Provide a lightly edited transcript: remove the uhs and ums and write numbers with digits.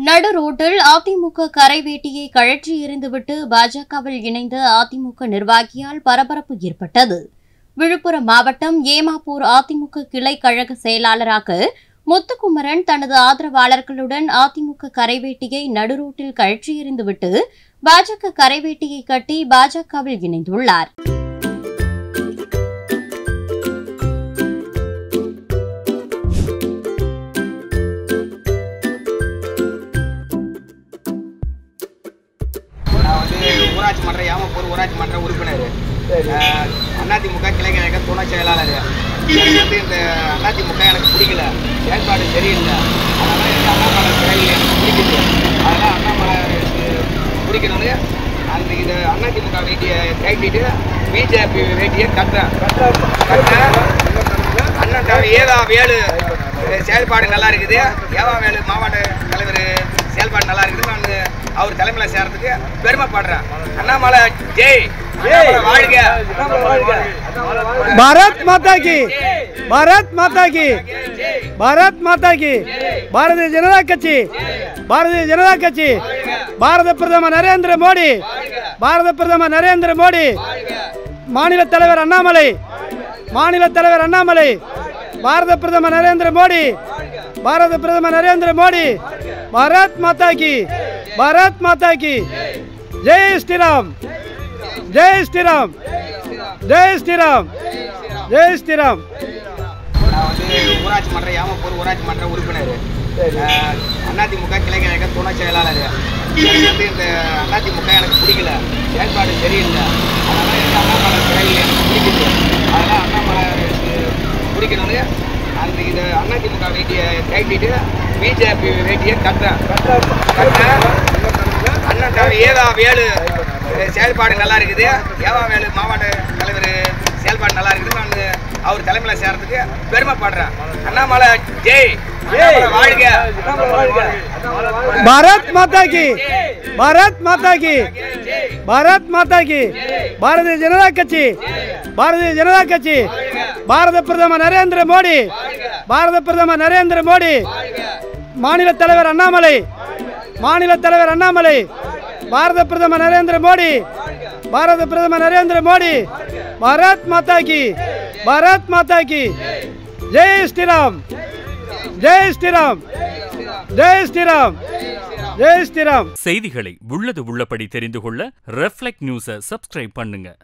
நடு ரோட்டில் அதிமுக கரைவேட்டியை கழற்றி எறிந்துவிட்டு பாஜகவில் இணைந்த அதிமுக நிர்வாகியால் பரபரப்பு ஏற்பட்டது. விழுப்புரம் மாவட்டம் ஏமாப்பூர் அதிமுக கிளை கழக செயலாளராக முத்துக்குமரன் தனது ஆதரவாளர்களுடன் அதிமுக கரைவேட்டியை நடுரோட்டில் கழற்றி எறிந்துவிட்டு பாஜக கரைவேட்டியை கட்டி பாஜகவில் இணைந்துள்ளார். ஊராட்சி மன்ற ஏமாப்பூர் ஊராட்சி மன்ற உறுப்பினர், அதிமுக கிளை கழக துணை செயலாளர். இந்த அதிமுக எனக்கு பிடிக்கல, செயல்பாடு சரியில்லை. அதனால் எனக்கு அண்ணாமலை சிறையில் எனக்கு பிடிக்குது. அதனால் அண்ணாமலை பிடிக்கணும்னு அந்த இது அதிமுக வேட்டியை கைட்டிட்டு பிஜேபி வேட்டியை கட்டுறேன். அண்ணன் ஏதா வேலு செயல்பாடு நல்லா இருக்குது. ஏவா வேலு மாவட்ட தலைவர் செயல்பாடு நல்லா இருக்குது. நான் அவர் தலைமையில் சேர்றதுக்கு பெருமைப்படுறேன். அண்ணாமலை ஜெய், வாழ்க. பாரத் மாதா கி, பாரத் மாதா கி, பாரத் மாதா கி. பாரதிய ஜனதா கட்சி, பாரதிய ஜனதா கட்சி. பாரத பிரதமர் நரேந்திர மோடி, பாரத பிரதமர் நரேந்திர மோடி. மாநில தலைவர் அண்ணாமலை, மாநில தலைவர் அண்ணாமலை. பாரத பிரதமர் நரேந்திர மோடி, பாரத பிரதமர் நரேந்திர மோடி. பாரத் மாதா கி, பாரத் மாதா கி. ஜெய் ஸ்ரீராம், ஜெய் ஸ்ரீராம், ஜெய் ஸ்ரீராம், ஜெய் ஸ்ரீராம். ஊராட்சி மன்ற ஏமாப்பூர் ஊராட்சி மன்ற உறுப்பினர், அதிமுக கிளை கழக துணை செயலாளர். இந்த அதிமுக எனக்கு பிடிக்கல, செயல்பாடு சரியில்லை. அதனால் எனக்கு அண்ணாமலை சிறையில் எனக்கு பிடிக்குது. அதனால் அண்ணாமலை பிடிக்கணும்னு அந்த இது அதிமுக வேட்டியை கைட்டிட்டு பிஜேபி வேட்டியை கட்டுறேன். அண்ணன் ஏதா வேலு செயல்பாடு நல்லா இருக்குது. ஏவா வேலு மாவட்ட தலைவர் செயல்பாடு நல்லா இருக்குது. நான் அவர் தலைமையில் சேர்றதுக்கு பெருமைப்படுறேன். அண்ணாமலை ஜெய், வாழ்க. பாரத் மாதா கி, பாரத் மாதா கி, பாரத் மாதா கி. பாரதிய ஜனதா கட்சி, பாரதிய ஜனதா கட்சி. பாரத பிரதமர் நரேந்திர மோடி, பாரத பிரதமர் நரேந்திர மோடி. மாநில தலைவர் அண்ணாமலை, மாநில தலைவர் அண்ணாமலை. பாரத பிரதமர் நரேந்திர மோடி, பாரத பிரதமர் நரேந்திர மோடி. பாரத் மாதா கி, பாரத் மாதா கி. ஜெய் ஸ்ரீராம், ஜெய் ஸ்ரீராம், ஜெய் ஸ்ரீராம், ஜெய் ஸ்ரீராம். செய்திகளை உள்ளது உள்ளபடி தெரிந்து கொள்ள ரெஃப்ளெக்ட் நியூஸை சப்ஸ்கிரைப் பண்ணுங்க.